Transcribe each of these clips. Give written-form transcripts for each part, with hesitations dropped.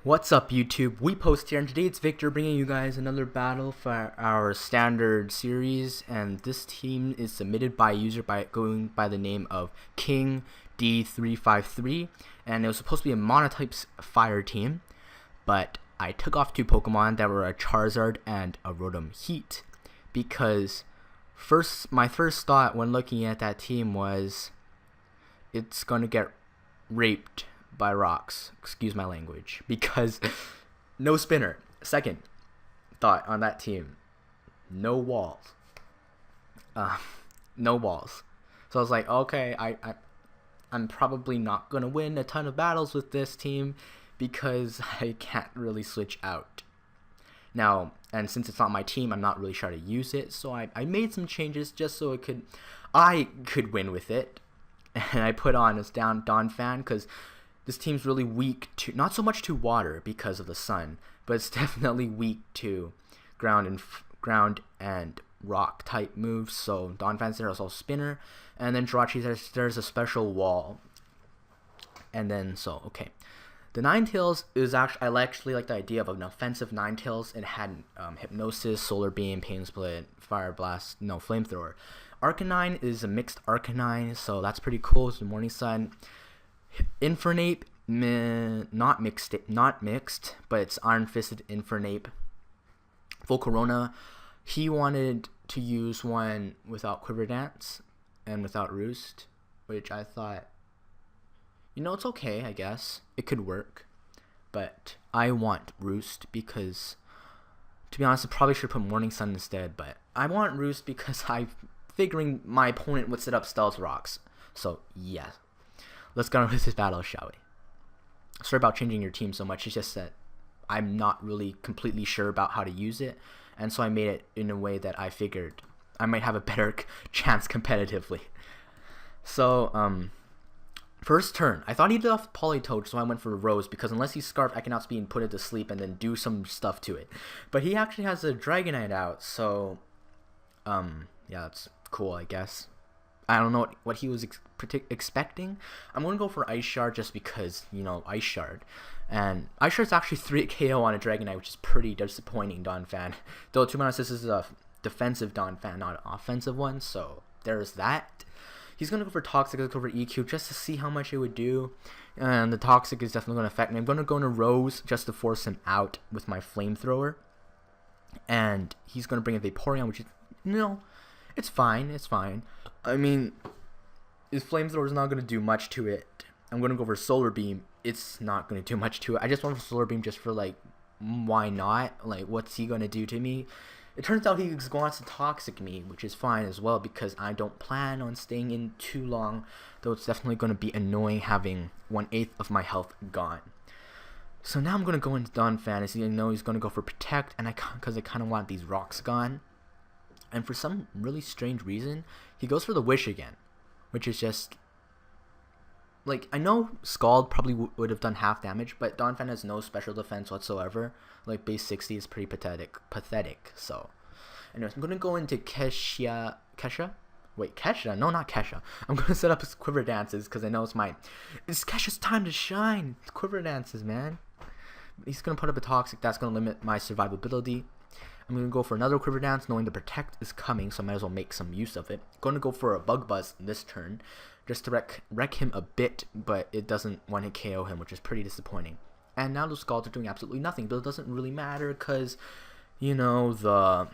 What's up, YouTube? We Post here, and today it's Victor bringing you guys another battle for our standard series. And this team is submitted by a user going by the name of King D353, and it was supposed to be a Monotype fire team, but I took off two Pokemon that were a Charizard and a Rotom Heat because my first thought when looking at that team was it's gonna get raped by rocks, excuse my language, because no spinner. Second thought on that team, no walls. No walls. So I was like, okay, I'm probably not gonna win a ton of battles with this team because I can't really switch out. Now, and since it's not my team, I'm not really sure how to use it, so I made some changes just so I could win with it. And I put on this Donphan because this team's really weak to, not so much to water because of the sun, but it's definitely weak to ground and rock type moves. So Donphan's there as a spinner, and then Jirachi there's a special wall. And then okay. The Ninetales is actually, I actually like the idea of an offensive Ninetales. It had Hypnosis, Solar Beam, Pain Split, Fire Blast, no, Flamethrower. Arcanine is a mixed Arcanine, so that's pretty cool. It's the Morning Sun. Infernape, not mixed, but it's Iron Fisted Infernape. Volcarona, he wanted to use one without Quiver Dance and without Roost, which I thought, it's okay, I guess. It could work. But I want Roost because, to be honest, I probably should put Morning Sun instead, but I want Roost because I'm figuring my opponent would set up Stealth Rocks. So, yeah. Let's get on with this battle, shall we? Sorry about changing your team so much. It's just that I'm not really completely sure about how to use it, and so I made it in a way that I figured I might have a better chance competitively. So, first turn, I thought he did off Politoed, so I went for a Rose, because unless he's Scarf, I can outspeed and put it to sleep and then do some stuff to it. But he actually has a Dragonite out, so, yeah, that's cool, I guess. I don't know what he was expecting. I'm going to go for Ice Shard just because, Ice Shard. And Ice Shard's actually 3 KO on a Dragonite, which is pretty disappointing, Donphan. Though, to be honest, this is a defensive Donphan, not an offensive one, so there's that. He's going to go for Toxic, let's go for EQ just to see how much it would do. And the Toxic is definitely going to affect me. I'm going to go into Rose just to force him out with my Flamethrower. And he's going to bring a Vaporeon, which is, it's fine, it's fine. I mean, his Flamethrower is not going to do much to it. I'm going to go for Solar Beam. It's not going to do much to it. I just went for Solar Beam just for, why not? What's he going to do to me? It turns out he wants to Toxic me, which is fine as well because I don't plan on staying in too long, though it's definitely going to be annoying having 1/8 of my health gone. So now I'm going to go into Donphan. As you know, he's going to go for Protect, and because I kind of want these rocks gone. And for some really strange reason, he goes for the Wish again, which is just, I know Scald probably would have done half damage, but Donphan has no special defense whatsoever. Base 60 is pretty pathetic. So, anyways, I'm going to go into Kesha? Wait, Kesha? No, not Kesha. I'm going to set up his Quiver Dances because I know it's Kesha's time to shine. It's Quiver Dances, man. He's going to put up a Toxic. That's going to limit my survivability. I'm going to go for another Quiver Dance, knowing the Protect is coming, so I might as well make some use of it. Going to go for a Bug Buzz this turn, just to wreck him a bit, but it doesn't want to KO him, which is pretty disappointing. And now the Scalds are doing absolutely nothing, but it doesn't really matter, because, the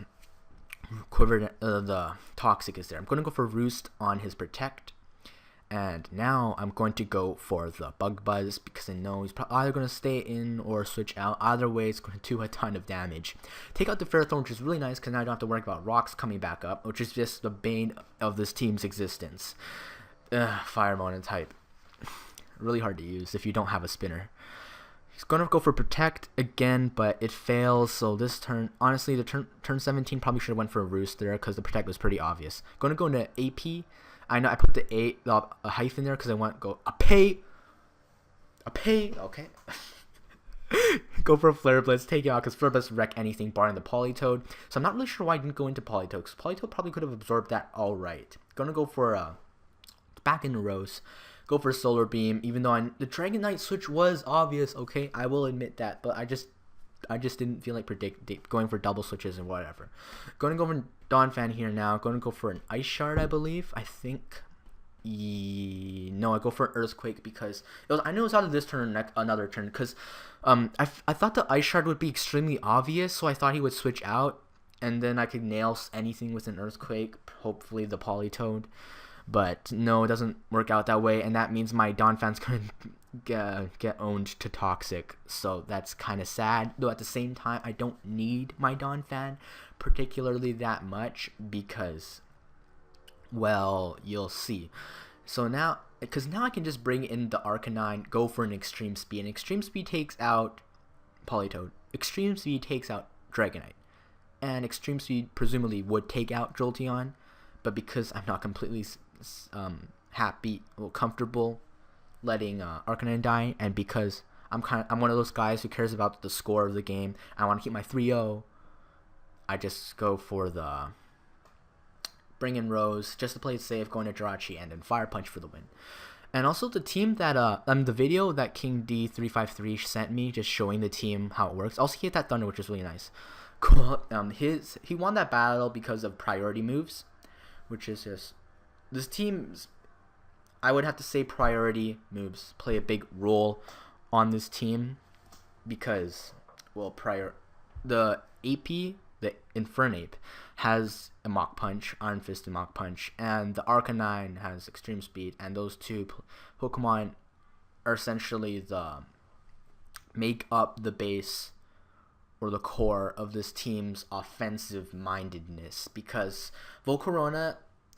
the Toxic is there. I'm going to go for Roost on his Protect. And now I'm going to go for the Bug Buzz because I know he's either going to stay in or switch out. Either way, it's going to do a ton of damage. Take out the Ferrothorn, which is really nice because now I don't have to worry about rocks coming back up, which is just the bane of this team's existence. Fire Monotype. Really hard to use if you don't have a spinner. He's going to go for Protect again, but it fails. So this turn, honestly, the turn 17 probably should have went for a Roost there because the Protect was pretty obvious. Going to go into AP. I know I put a hyphen there because I want to go a pay, okay. Go for a Flare Blitz, take it out because Flare Blitz wreck anything barring the Politoed. So I'm not really sure why I didn't go into Politoed because Politoed probably could have absorbed that alright. Gonna go for back into Rose. go for Solar Beam, even though the Dragonite switch was obvious, okay? I will admit that, but I just didn't feel like going for double switches and whatever. Going to go for Donphan here now. Going to go for an Ice Shard, I believe. I think. No, I go for an Earthquake because I knew it was out of this turn or another turn because I thought the Ice Shard would be extremely obvious, so I thought he would switch out and then I could nail anything with an Earthquake, hopefully the Politoed. But no, it doesn't work out that way, and that means my Donphan's going to get owned to Toxic, so that's kind of sad. Though at the same time, I don't need my Donphan particularly that much because, well, you'll see. So now, because now I can just bring in the Arcanine, go for an Extreme Speed, and Extreme Speed takes out Politoed. Extreme Speed takes out Dragonite, and Extreme Speed presumably would take out Jolteon, but because I'm not completely comfortable letting Arcanine die, and because I'm one of those guys who cares about the score of the game, I want to keep my 3-0, I just go for the bring in Rose just to play it safe, going to Jirachi and then Fire Punch for the win. And also the team that the video that King D353 sent me, just showing the team how it works. Also he hit that Thunder, which is really nice. Cool. He won that battle because of priority moves, which is just this team's, I would have to say priority moves play a big role on this team because, well, the AP, the Infernape, has a Mach Punch, Iron Fist and Mach Punch, and the Arcanine has Extreme Speed, and those two Pokemon are essentially make up the base or the core of this team's offensive mindedness, because Volcarona,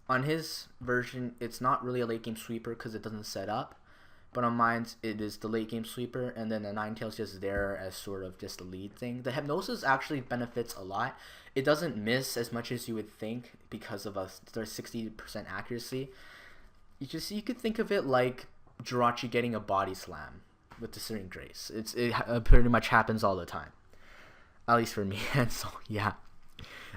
on his version, it's not really a late game sweeper because it doesn't set up, but on mine it is the late game sweeper, and then the Ninetales just there as sort of just the lead thing. The Hypnosis actually benefits a lot. It doesn't miss as much as you would think because of their 60% accuracy. You could think of it like Jirachi getting a body slam with the Searing Grace. It pretty much happens all the time, at least for me. And so yeah,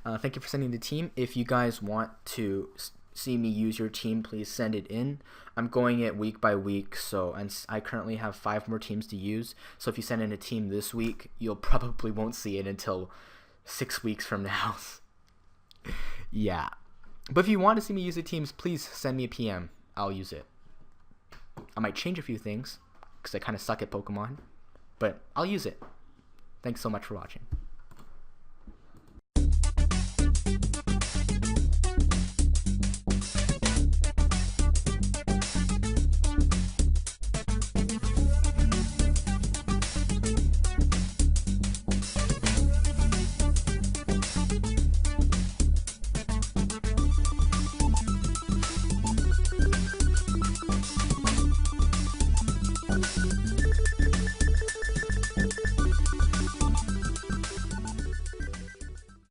thank you for sending the team. If you guys want to see me use your team, please send it in. I'm going it week by week, and I currently have 5 more teams to use. So if you send in a team this week, you'll probably won't see it until 6 weeks from now. Yeah, but if you want to see me use the teams, please send me a PM. I'll use it. I might change a few things because I kind of suck at Pokemon, but I'll use it. Thanks so much for watching.